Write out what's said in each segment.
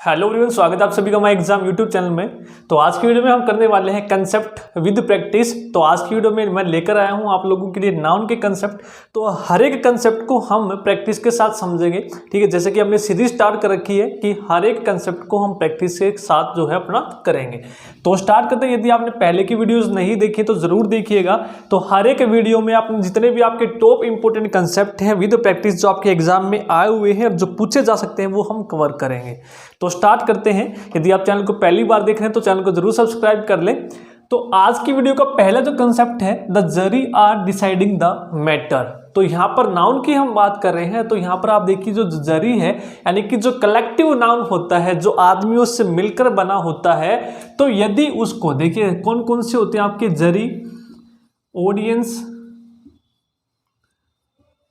Hello everyone, स्वागत है आप सभी का हमारे एग्जाम यूट्यूब चैनल में। तो आज की वीडियो में हम करने वाले हैं कंसेप्ट विद प्रैक्टिस। तो आज की वीडियो में मैं लेकर आया हूं आप लोगों के लिए नाउन के कंसेप्ट। तो हर एक कंसेप्ट को हम प्रैक्टिस के साथ समझेंगे, ठीक है। जैसे कि हमने सीरीज स्टार्ट कर रखी है कि हर एक कंसेप्ट को हम प्रैक्टिस के साथ जो है अपना करेंगे। तो स्टार्ट करते हैं। यदि आपने पहले की वीडियोज नहीं देखी तो जरूर देखिएगा। तो हर एक वीडियो में आपने जितने भी आपके टॉप इंपोर्टेंट कंसेप्ट हैं विद प्रैक्टिस जो आपके एग्जाम में आए हुए हैं और जो पूछे जा सकते हैं वो हम कवर करेंगे। तो स्टार्ट करते हैं। यदि आप चैनल को पहली बार देख रहे हैं तो चैनल को जरूर सब्सक्राइब कर लें। तो आज की वीडियो का पहला जो कंसेप्ट है, the jury are deciding the matter. तो यहाँ पर नाउन की हम बात कर रहे हैं। तो यहाँ पर आप देखिए जो जरी है यानी कि जो कलेक्टिव नाउन होता है, जो आदमियों से मिलकर बना होता है। तो यदि उसको देखिए कौन कौन से होते हैं आपके जरी, ऑडियंस,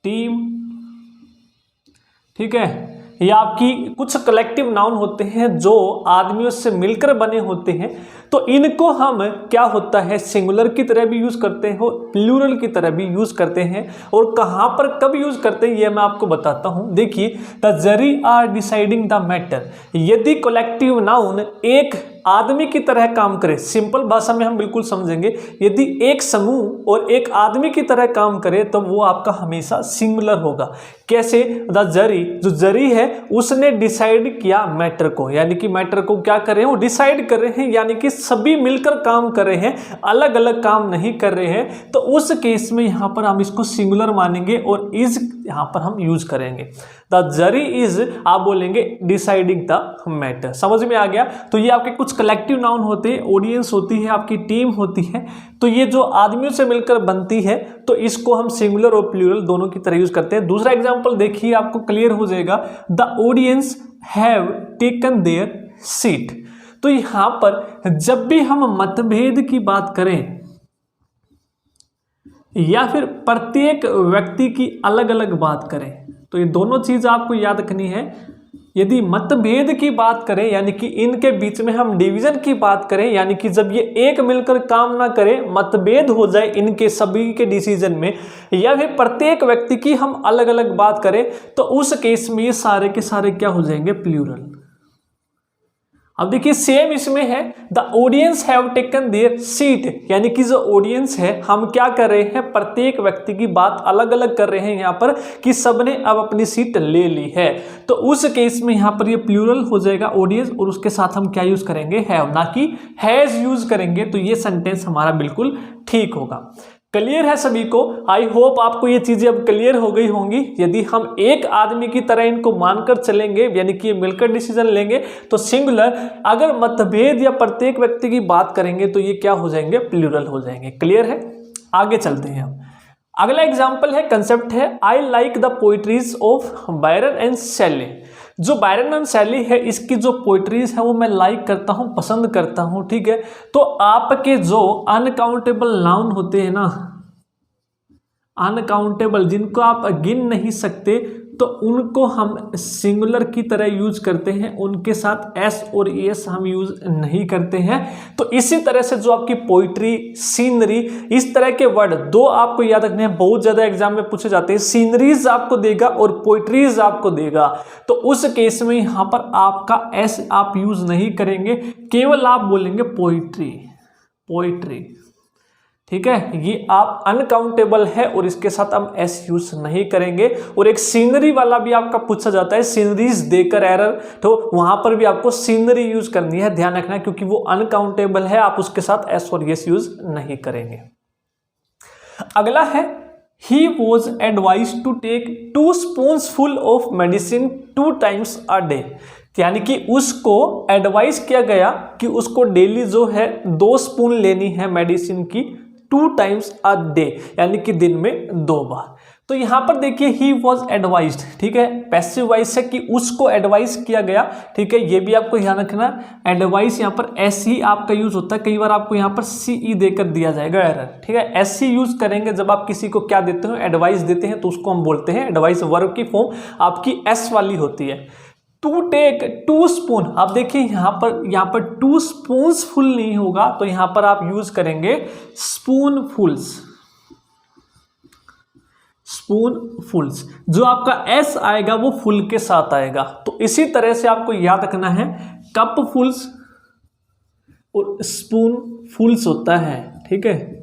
टीम, ठीक है। ये आपकी कुछ कलेक्टिव नाउन होते हैं जो आदमियों से मिलकर बने होते हैं। तो इनको हम क्या होता है सिंगुलर की तरह भी यूज करते हैं और प्लूरल की तरह भी यूज करते हैं। और कहां पर कब यूज करते हैं ये मैं आपको बताता हूं। देखिए, the jury are deciding the matter. यदि कलेक्टिव नाउन एक आदमी की तरह काम करे, सिंपल भाषा में हम बिल्कुल समझेंगे, यदि एक समूह और एक आदमी की तरह काम करे तो वो आपका हमेशा सिंगुलर होगा। कैसे? द जरी, जो जरी है उसने डिसाइड किया मैटर को, यानी कि मैटर को क्या कर रहे हैं वो डिसाइड कर रहे हैं, यानी कि सभी मिलकर काम कर रहे हैं, अलग अलग काम नहीं कर रहे हैं। तो उस केस में यहां पर हम इसको सिंगुलर मानेंगे और इज यहां पर हम यूज करेंगे। द जरी इज आप बोलेंगे डिसाइडिंग द मैटर। समझ में आ गया? तो ये आपके कुछ कलेक्टिव नाउन होते हैं, ऑडियंस होती है, आपकी टीम होती है। तो ये जो आदमियों से मिलकर बनती है तो इसको हम सिंगुलर और प्लूरल दोनों की तरह यूज करते हैं। दूसरा एग्जांपल देखिए, आपको क्लियर हो जाएगा। The audience have taken there seat. तो यहां पर जब भी हम मतभेद की बात करें या फिर प्रत्येक व्यक्ति की अलग अलग बात करें, तो ये दोनों चीज आपको याद रखनी है। यदि मतभेद की बात करें यानी कि इनके बीच में हम डिवीजन की बात करें, यानी कि जब ये एक मिलकर काम ना करें, मतभेद हो जाए इनके सभी के डिसीजन में, या फिर प्रत्येक व्यक्ति की हम अलग अलग बात करें, तो उस केस में ये सारे के सारे क्या हो जाएंगे? प्लूरल। अब देखिए सेम इसमें है, the audience have taken there seat, यानी कि जो ऑडियंस है हम क्या कर रहे हैं, प्रत्येक व्यक्ति की बात अलग अलग कर रहे हैं यहाँ पर कि सबने अब अपनी सीट ले ली है। तो उस केस में यहाँ पर ये प्लूरल हो जाएगा ऑडियंस, और उसके साथ हम क्या यूज करेंगे? हैव, ना कि हैज यूज करेंगे। तो ये सेंटेंस हमारा बिल्कुल ठीक होगा। क्लियर है सभी को? आई होप आपको ये चीजें अब क्लियर हो गई होंगी। यदि हम एक आदमी की तरह इनको मानकर चलेंगे यानी कि मिलकर डिसीजन लेंगे तो सिंगुलर, अगर मतभेद या प्रत्येक व्यक्ति की बात करेंगे तो ये क्या हो जाएंगे? प्लूरल हो जाएंगे। क्लियर है? आगे चलते हैं हम। अगला एग्जाम्पल है, कंसेप्ट है, I like the poetries of Byron and शैली। जो बायरन एंड शैली है इसकी जो पोइट्रीज है वो मैं लाइक करता हूं, पसंद करता हूं, ठीक है। तो आपके जो अनकाउंटेबल नाउन होते हैं ना, अनकाउंटेबल, जिनको आप गिन नहीं सकते, तो उनको हम सिंगुलर की तरह यूज करते हैं, उनके साथ एस और एस हम यूज नहीं करते हैं। तो इसी तरह से जो आपकी पोइट्री, सीनरी, इस तरह के वर्ड दो आपको याद रखने हैं, बहुत ज्यादा एग्जाम में पूछे जाते हैं। सीनरीज आपको देगा और पोइट्रीज आपको देगा। तो उस केस में यहां पर आपका एस आप यूज नहीं करेंगे, केवल आप बोलेंगे पोइट्री, पोइट्री, ठीक है। ये आप अनकाउंटेबल है और इसके साथ हम एस यूज नहीं करेंगे। और एक सीनरी वाला भी आपका पूछा जाता है, सीनरीज देकर एरर, तो वहां पर भी आपको सीनरी यूज करनी है, ध्यान रखना, क्योंकि वो अनकाउंटेबल है, आप उसके साथ एस और एस यूज नहीं करेंगे। अगला है, he was advised to take 2 spoonsful of medicine 2 times a day। यानी कि उसको एडवाइस किया गया कि उसको डेली जो है 2 स्पून लेनी है मेडिसिन की 2 times a day, यानी कि दिन में 2 बार। तो यहां पर देखिए ही वॉज एडवाइज्ड, ठीक है, पैसिव वॉइस है कि उसको एडवाइस किया गया, ठीक है। ये भी आपको ध्यान रखना, एडवाइस यहां पर एस ही आपका यूज होता है। कई बार आपको यहां पर सीई देकर दिया जाएगा एरर, ठीक है। एस ही यूज करेंगे जब आप किसी को क्या देते हो? एडवाइस देते हैं, तो उसको हम बोलते हैं एडवाइस। वर्ब की फॉर्म आपकी एस वाली होती है। टू टेक 2 स्पून, आप देखिए यहां पर 2 स्पून्स फुल नहीं होगा, तो यहां पर आप यूज करेंगे स्पून फुल्स, स्पूनफुल्स। जो आपका एस आएगा वो फुल के साथ आएगा। तो इसी तरह से आपको याद रखना है, कपफुल्स और स्पूनफुल्स होता है, ठीक है,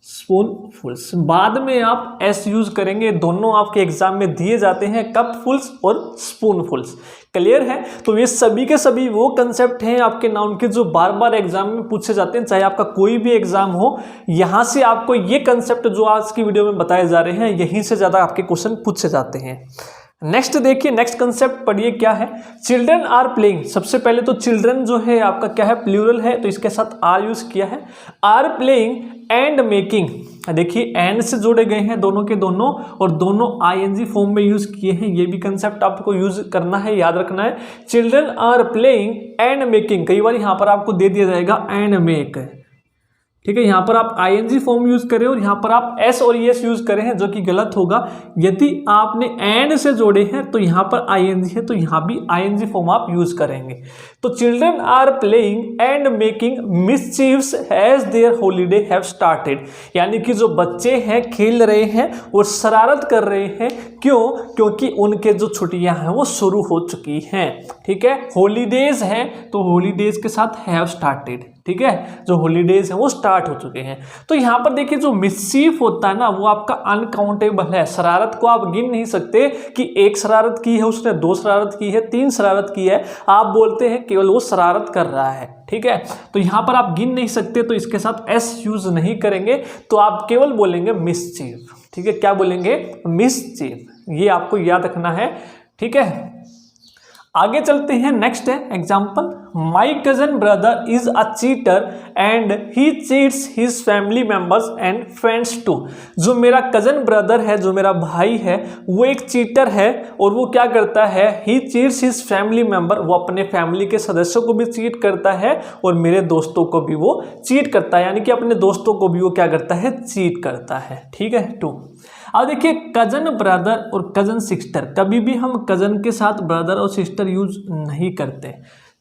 स्पूनफुल्स। बाद में आप एस यूज करेंगे, दोनों आपके एग्जाम में दिए जाते हैं, कपफुल्स और स्पूनफुल्स। क्लियर है? तो ये सभी के सभी वो कंसेप्ट हैं आपके नाउन के जो बार बार एग्जाम में पूछे जाते हैं, चाहे आपका कोई भी एग्जाम हो। यहां से आपको ये कंसेप्ट जो आज की वीडियो में बताए जा रहे हैं, यहीं से ज्यादा आपके क्वेश्चन पूछे जाते हैं। नेक्स्ट देखिए, नेक्स्ट कंसेप्ट पढ़िए क्या है। Children are playing. सबसे पहले तो चिल्ड्रन जो है आपका क्या है, प्लूरल है, तो इसके साथ आर यूज किया है। आर प्लेइंग एंड मेकिंग, देखिए एंड से जोड़े गए हैं दोनों के दोनों, और दोनों आईएनजी फॉर्म में यूज किए हैं। ये भी कंसेप्ट आपको यूज करना है, याद रखना है। Children are playing and making, कई बार यहां पर आपको दे दिया जाएगा एंड मेक, ठीक है। यहां पर आप आईएनजी फॉर्म यूज करें और यहां पर आप एस और एस यूज करें हैं, जो कि गलत होगा। यदि आपने एंड से जोड़े हैं तो यहां पर आईएनजी है, तो यहां भी आईएनजी फॉर्म आप यूज करेंगे। तो children are playing and making मिसचीव्स as their holiday have started, यानी कि जो बच्चे हैं खेल रहे हैं और शरारत कर रहे हैं। क्यों? क्योंकि उनके जो छुट्टियां हैं वो शुरू हो चुकी हैं, ठीक है। हॉलीडेज हैं तो हॉलीडेज के साथ हैव स्टार्टेड, ठीक है, जो हॉलीडेज हैं वो स्टार्ट हो चुके हैं। तो यहां पर देखिए जो मिसचीफ होता है ना, वो आपका अनकाउंटेबल है। शरारत को आप गिन नहीं सकते कि एक शरारत की है उसने, दो शरारत की है, तीन शरारत की है, आप बोलते हैं केवल वो शरारत कर रहा है, ठीक है। तो यहां पर आप गिन नहीं सकते, तो इसके साथ एस यूज नहीं करेंगे, तो आप केवल बोलेंगे मिसचीफ, ठीक है। क्या बोलेंगे? मिसचीफ। ये आपको याद रखना है, ठीक है। आगे चलते हैं, नेक्स्ट है example. My cousin brother is a cheater and he cheats his family members and friends too. जो मेरा कजन ब्रदर है, जो मेरा भाई है, वो एक चीटर है और वो क्या करता है, ही चीट्स हिज फैमिली मेंबर, वो अपने फैमिली के सदस्यों को भी चीट करता है और मेरे दोस्तों को भी वो चीट करता है, यानी कि अपने दोस्तों को भी वो क्या करता है, चीट करता है, ठीक है। टू। अब देखिए कजन ब्रदर और कजन सिस्टर, कभी भी हम कजन के साथ ब्रदर और सिस्टर यूज नहीं करते,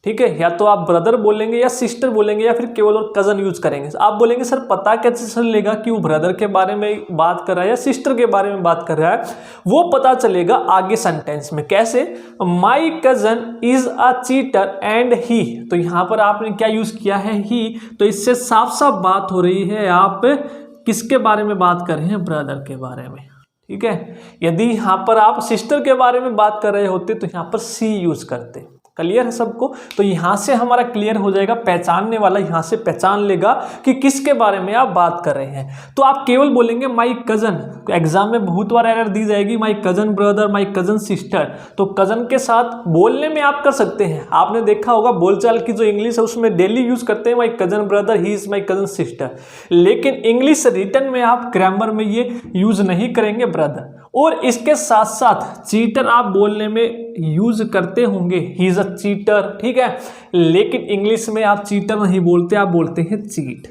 ठीक है। या तो आप ब्रदर बोलेंगे या सिस्टर बोलेंगे या फिर केवल और कजन यूज करेंगे। आप बोलेंगे सर पता कैसे चलेगा कि वो ब्रदर के बारे में बात कर रहा है या सिस्टर के बारे में बात कर रहा है? वो पता चलेगा आगे सेंटेंस में। कैसे? माई cousin is a cheater and ही, तो यहां पर आपने क्या यूज किया है, ही, तो इससे साफ साफ बात हो रही है आप किसके बारे में बात कर रहे हैं, ब्रदर के बारे में, ठीक है। यदि यहां पर आप सिस्टर के बारे में बात कर रहे होते तो यहां पर सी यूज करते। क्लियर है सबको? तो यहां से हमारा क्लियर हो जाएगा, पहचानने वाला यहां से पहचान लेगा कि किसके बारे में आप बात कर रहे हैं। तो आप केवल बोलेंगे माई कजन। एग्जाम में बहुत बार एरर दी जाएगी, माई cousin brother, my cousin sister. तो कजन के साथ बोलने में आप कर सकते हैं, आपने देखा होगा बोलचाल की जो इंग्लिश है उसमें डेली यूज करते हैं माई cousin brother, he is my cousin sister. लेकिन इंग्लिश रिटन में आप ग्रामर में ये यूज नहीं करेंगे ब्रदर। और इसके साथ साथ चीटर आप बोलने में यूज करते होंगे, ही इज अ चीटर, ठीक है। लेकिन इंग्लिश में आप चीटर नहीं बोलते, आप बोलते हैं चीट।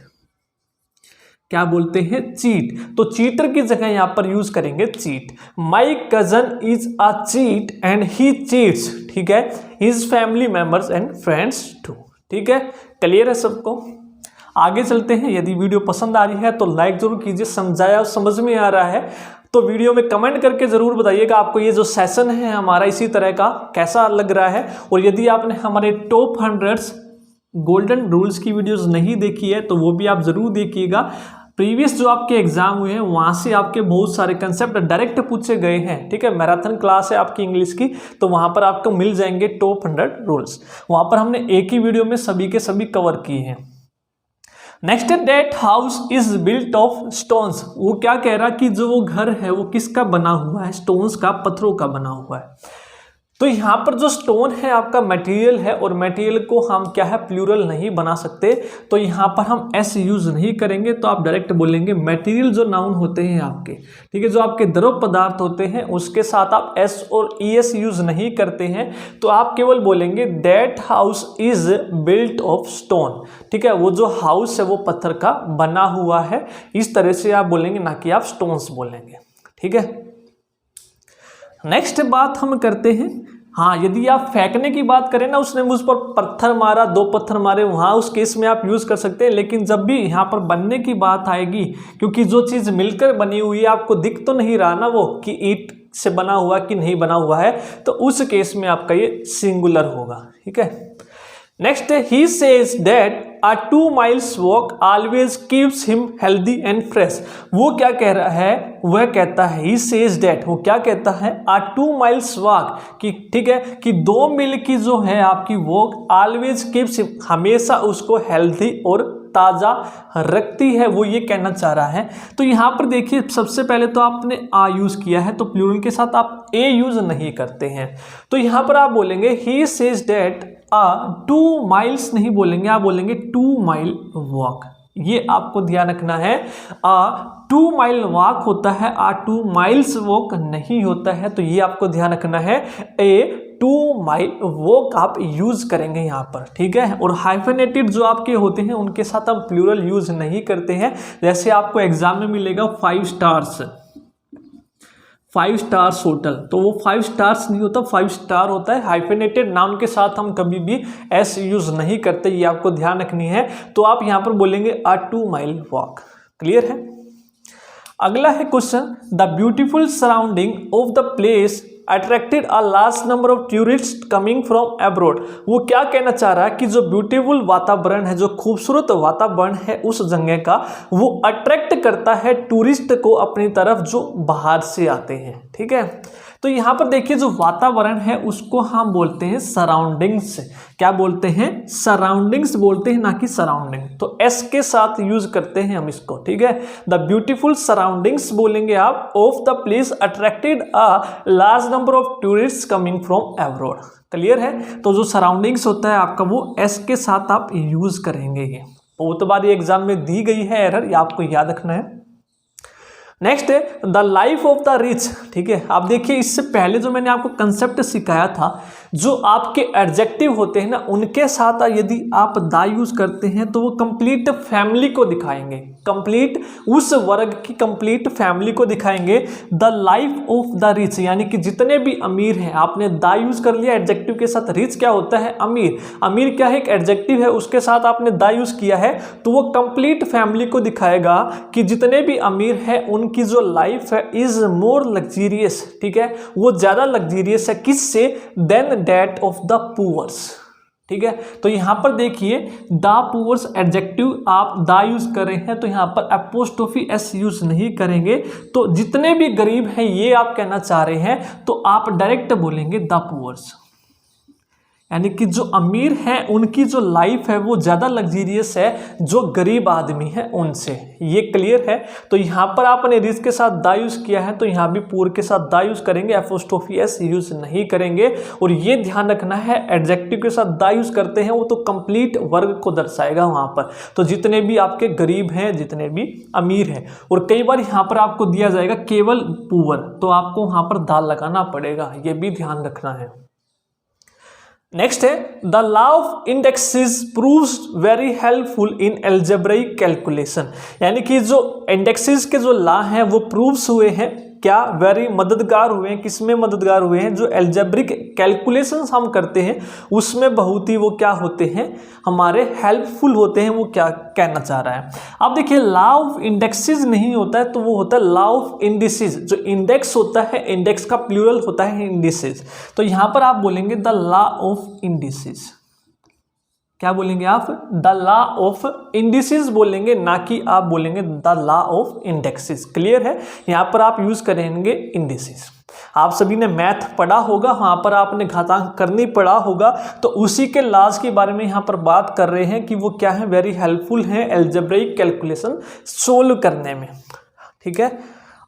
क्या बोलते हैं? चीट। तो चीटर की जगह यहां पर यूज करेंगे cheat. My cousin is a cheat and he cheats, ठीक है, his family members and friends too, ठीक है। क्लियर है सबको? आगे चलते हैं। यदि वीडियो पसंद आ रही है तो लाइक जरूर कीजिए, समझाया और समझ में आ रहा है तो वीडियो में कमेंट करके ज़रूर बताइएगा आपको ये जो सेशन है हमारा इसी तरह का कैसा लग रहा है। और यदि आपने हमारे टॉप 100 गोल्डन रूल्स की वीडियोस नहीं देखी है तो वो भी आप ज़रूर देखिएगा। प्रीवियस जो आपके एग्जाम हुए हैं वहाँ से आपके बहुत सारे कंसेप्ट डायरेक्ट पूछे गए हैं, ठीक है। मैराथन क्लास है आपकी इंग्लिश की, तो वहाँ पर आपको मिल जाएंगे टॉप 100 रूल्स। वहाँ पर हमने एक ही वीडियो में सभी के सभी कवर किए हैं। Next that house is built of stones. वो क्या कह रहा कि जो वो घर है वो किसका बना हुआ है? स्टोन्स का, पत्थरों का बना हुआ है। तो यहाँ पर जो स्टोन है आपका मटेरियल है और मटेरियल को हम क्या है, प्लूरल नहीं बना सकते, तो यहाँ पर हम एस यूज नहीं करेंगे। तो आप डायरेक्ट बोलेंगे मटेरियल जो नाउन होते हैं आपके, ठीक है, जो आपके द्रव पदार्थ होते हैं उसके साथ आप एस और ई एस यूज नहीं करते हैं। तो आप केवल बोलेंगे that house is built of stone, ठीक है। वो जो हाउस है वो पत्थर का बना हुआ है, इस तरह से आप बोलेंगे, ना कि आप स्टोन्स बोलेंगे, ठीक है। नेक्स्ट बात हम करते हैं, हाँ, यदि आप फेंकने की बात करें ना, उसने मुझ पर पत्थर मारा, 2 पत्थर मारे, वहाँ उस केस में आप यूज़ कर सकते हैं। लेकिन जब भी यहाँ पर बनने की बात आएगी, क्योंकि जो चीज़ मिलकर बनी हुई है आपको दिख तो नहीं रहा ना वो कि ईंट से बना हुआ कि नहीं बना हुआ है, तो उस केस में आपका ये सिंगुलर होगा। ठीक है, नेक्स्ट है ही says that a 2 miles walk always keeps him healthy and fresh। वो क्या कह रहा है, वह कहता है he says that, वो क्या कहता है a 2 miles walk कि ठीक है कि 2 मील की जो है आपकी वॉक always keeps him, हमेशा उसको हेल्थी और ताज़ा रखती है, वो ये कहना चाह रहा है। तो यहाँ पर देखिए सबसे पहले तो आपने आ यूज़ किया है, तो प्लूरल के साथ आप ए यूज़ नहीं करते हैं। तो यहाँ पर आप बोलेंगे he says that a 2 miles नहीं बोलेंगे, आप बोलेंगे 2 mile वॉक। ये आपको ध्यान रखना है, आ 2 mile वॉक होता है, आ 2 miles वॉक नहीं होता है। तो ये आपको ध्यान रखना है, ए 2 mile वॉक आप यूज करेंगे यहाँ पर। ठीक है, और हाइफेनेटेड जो आपके होते हैं उनके साथ हम प्लूरल यूज नहीं करते हैं। जैसे आपको एग्जाम में मिलेगा 5 स्टार्स, 5 स्टार्स होटल, तो वो 5 स्टार्स नहीं होता, 5 स्टार होता है। हाइफेनेटेड नाम के साथ हम कभी भी एस यूज नहीं करते, ये आपको ध्यान रखनी है। तो आप यहाँ पर बोलेंगे आ 2 mile वॉक। क्लियर है। अगला है question, the beautiful surrounding of the place attracted a large number of tourist coming from abroad. वो क्या कहना चाह रहा है कि जो ब्यूटीफुल वातावरण है, जो खूबसूरत वातावरण है उस जगह का, वो अट्रैक्ट करता है टूरिस्ट को अपनी तरफ जो बाहर से आते हैं। ठीक है, तो यहाँ पर देखिए जो वातावरण है उसको हम बोलते हैं सराउंडिंग्स। क्या बोलते हैं, सराउंडिंग्स बोलते हैं, ना कि सराउंडिंग। तो एस के साथ यूज करते हैं हम इसको। ठीक है, द ब्यूटीफुल सराउंडिंग्स बोलेंगे आप of the place attracted a large number of tourist coming from abroad. Clear है, तो जो सराउंडिंग्स होता है आपका वो एस के साथ आप यूज करेंगे। ये बहुत बार ये एग्जाम में दी गई है एरर, ये आपको याद रखना है। नेक्स्ट है the life of the rich. ठीक है, आप देखिए इससे पहले जो मैंने आपको कंसेप्ट सिखाया था, जो आपके एडजेक्टिव होते हैं ना उनके साथ यदि आप द यूज करते हैं तो वो कंप्लीट फैमिली को दिखाएंगे, कंप्लीट उस वर्ग की कंप्लीट फैमिली को दिखाएंगे। The life of the rich यानी कि जितने भी अमीर हैं, आपने द यूज कर लिया एडजेक्टिव के साथ। रिच क्या होता है, अमीर। अमीर क्या है, एक एडजेक्टिव है, उसके साथ आपने द यूज किया है, तो वो कंप्लीट फैमिली को दिखाएगा कि जितने भी अमीर हैं उनकी जो लाइफ है इज मोर लग्जीरियस। ठीक है, वो ज्यादा लग्जीरियस है किससे, than that of the poors. ठीक है, तो यहां पर देखिए द पुअर्स एडजेक्टिव आप द यूज कर रहे हैं, तो यहां पर एपोस्ट्रोफी एस यूज नहीं करेंगे। तो जितने भी गरीब हैं ये आप कहना चाह रहे हैं, तो आप डायरेक्ट बोलेंगे द पुअर्स, यानी कि जो अमीर हैं उनकी जो लाइफ है वो ज़्यादा लग्जीरियस है जो गरीब आदमी है उनसे। ये क्लियर है। तो यहाँ पर आपने रिच के साथ द यूज़ किया है, तो यहाँ भी पुअर के साथ द यूज़ करेंगे, एपोस्ट्रोफी एस यूज़ नहीं करेंगे। और ये ध्यान रखना है एडजेक्टिव के साथ द यूज़ करते हैं वो तो कंप्लीट वर्ग को दर्शाएगा वहाँ पर, तो जितने भी आपके गरीब हैं, जितने भी अमीर हैं। और कई बार यहाँ पर आपको दिया जाएगा केवल पुअर, तो आपको वहाँ पर द लगाना पड़ेगा, ये भी ध्यान रखना है। नेक्स्ट है the law of indexes proves very helpful in algebraic calculation, यानी कि जो इंडेक्सेस के जो लॉ हैं वो प्रूव्स हुए हैं, क्या वेरी मददगार हुए हैं, किसमें मददगार हुए हैं, जो एल्जेब्रिक कैलकुलेशंस हम करते हैं उसमें बहुत ही वो क्या होते हैं, हमारे हेल्पफुल होते हैं। वो क्या कहना चाह रहा है, आप देखिए लॉ ऑफ इंडेक्सेस नहीं होता है, तो वो होता है लॉ ऑफ इंडिसेस। जो इंडेक्स होता है, इंडेक्स का प्लूरल होता है इंडिसेस, तो यहां पर आप बोलेंगे द लॉ ऑफ इंडिसेस। क्या बोलेंगे आप, द लॉ ऑफ इंडिसेस बोलेंगे, ना कि आप बोलेंगे the law of indexes. Clear है, यहाँ पर आप यूज करेंगे इंडिसेस। आप सभी ने मैथ पढ़ा होगा, वहाँ पर आपने घातांक करनी पढ़ा होगा, तो उसी के लॉज के बारे में यहाँ पर बात कर रहे हैं कि वो क्या है, वेरी हेल्पफुल है एल्जेब्रिक कैलकुलेशन सोल्व करने में। ठीक है,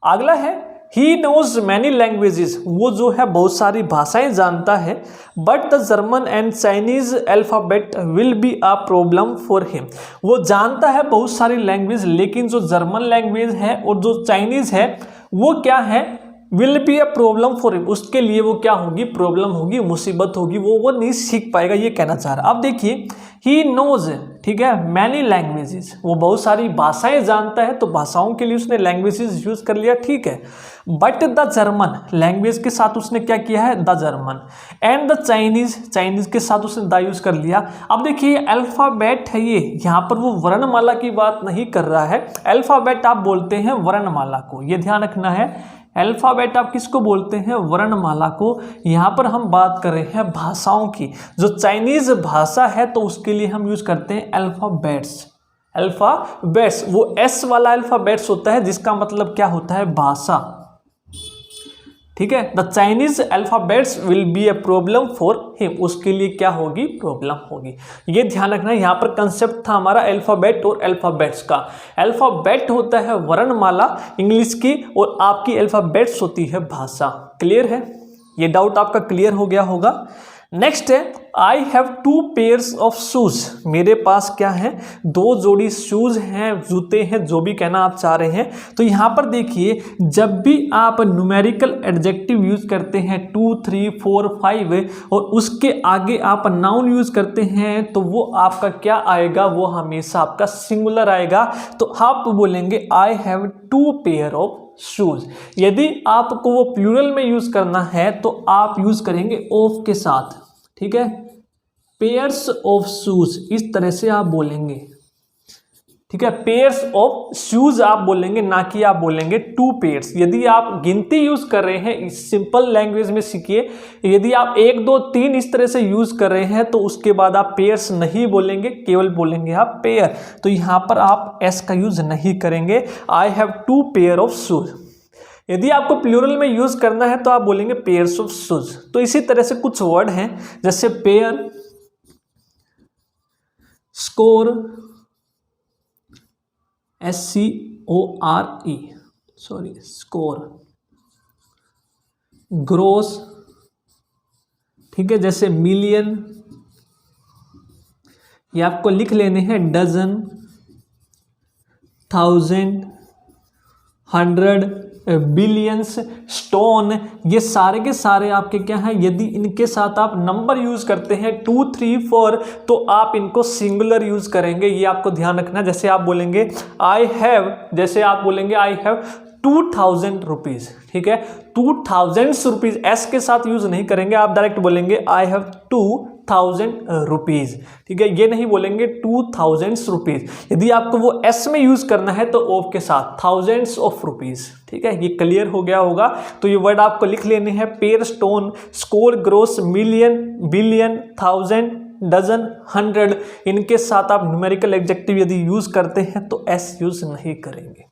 अगला है ही नोज मैनी लैंग्वेजेस, वो जो है बहुत सारी भाषाएं जानता है, but the German and Chinese alphabet will be a problem for him. वो जानता है बहुत सारी लैंग्वेज, लेकिन जो जर्मन लैंग्वेज है और जो चाइनीज है वो क्या है, will be a problem for him, उसके लिए वो क्या होगी, प्रॉब्लम होगी, मुसीबत होगी, वो नहीं सीख पाएगा, ये कहना चाह रहा। अब देखिए ही नोज, ठीक है, मैनी लैंग्वेजेस, वो बहुत सारी भाषाएं जानता है, तो भाषाओं के लिए उसने लैंग्वेजेस यूज कर लिया, ठीक है। बट द जर्मन, लैंग्वेज के साथ उसने क्या किया है, the German. And the Chinese, Chinese के साथ उसने द यूज कर लिया। अब देखिए अल्फाबेट है ये, यहाँ पर वो वर्णमाला की बात नहीं कर रहा है। अल्फाबेट आप बोलते हैं वर्णमाला को, ये ध्यान रखना है। अल्फाबेट आप किसको बोलते हैं, वर्णमाला को। यहाँ पर हम बात कर रहे हैं भाषाओं की। जो चाइनीज भाषा है तो उसके लिए हम यूज करते हैं अल्फाबेट्स। अल्फाबेट्स, वो एस वाला अल्फाबेट्स होता है जिसका मतलब क्या होता है, भाषा, ठीक है। The Chinese alphabets will be a problem for him, उसके लिए क्या होगी, प्रॉब्लम होगी। ये ध्यान रखना है। यहाँ पर कंसेप्ट था हमारा अल्फाबेट और अल्फाबेट्स का। अल्फाबेट होता है वर्णमाला इंग्लिश की, और आपकी अल्फाबेट्स होती है भाषा। क्लियर है, ये डाउट आपका क्लियर हो गया होगा। नेक्स्ट है I have 2 pairs of shoes, मेरे पास क्या है, 2 जोड़ी शूज हैं, जूते हैं, जो भी कहना आप चाह रहे हैं। तो यहाँ पर देखिए जब भी आप न्यूमेरिकल एडजेक्टिव यूज करते हैं 2, 3, 4, 5 और उसके आगे आप नाउन यूज करते हैं तो वो आपका क्या आएगा, वो हमेशा आपका सिंगुलर आएगा। तो आप बोलेंगे I have 2 pair of shoes. यदि आपको वो प्लूरल में यूज करना है तो आप यूज करेंगे ऑफ के साथ, ठीक है, पेयर्स ऑफ शूज, इस तरह से आप बोलेंगे, ठीक है। पेयर्स ऑफ शूज आप बोलेंगे, ना कि आप बोलेंगे 2 पेयर्स। यदि आप गिनती यूज कर रहे हैं, सिंपल लैंग्वेज में सीखिए, यदि आप 1, 2, 3 इस तरह से यूज कर रहे हैं तो उसके बाद आप पेयर्स नहीं बोलेंगे, केवल बोलेंगे आप पेयर। तो यहां पर आप एस का यूज नहीं करेंगे। I have 2 pair of shoes. यदि आपको प्लूरल में यूज करना है तो आप बोलेंगे पेयर्स ऑफ शूज। तो इसी तरह से कुछ वर्ड हैं जैसे pair, score, SCORE, sorry score, gross, ठीक है, जैसे मिलियन, ये आपको लिख लेने हैं, डजन, 1000, 100, बिलियंस, स्टोन, ये सारे के सारे आपके क्या हैं, यदि इनके साथ आप नंबर यूज करते हैं 2, 3, 4 तो आप इनको सिंगुलर यूज करेंगे। ये आपको ध्यान रखना। जैसे आप बोलेंगे आई हैव, जैसे आप बोलेंगे आई हैव 2000 रुपीज, ठीक है, 2000 रुपीज, एस के साथ यूज नहीं करेंगे, आप डायरेक्ट बोलेंगे आई हैव 2000 रुपीज, ठीक है। ये नहीं बोलेंगे 2000 रुपीज। यदि आपको वो एस में यूज करना है तो ऑफ के साथ थाउजेंड्स ऑफ रुपीज, ठीक है। ये क्लियर हो गया होगा। तो ये वर्ड आपको लिख लेने हैं, pair, stone, score, gross, million, billion, 1000, dozen, 100, इनके साथ आप न्यूमेरिकल एडजेक्टिव यदि यूज करते हैं तो एस यूज नहीं करेंगे।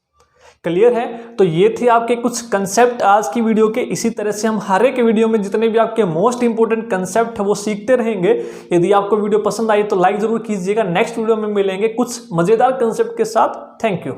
क्लियर है। तो ये थे आपके कुछ कंसेप्ट आज की वीडियो के। इसी तरह से हम हर एक वीडियो में जितने भी आपके मोस्ट इंपोर्टेंट कंसेप्ट है वो सीखते रहेंगे। यदि आपको वीडियो पसंद आई तो लाइक जरूर कीजिएगा। नेक्स्ट वीडियो में मिलेंगे कुछ मजेदार कंसेप्ट के साथ। Thank you.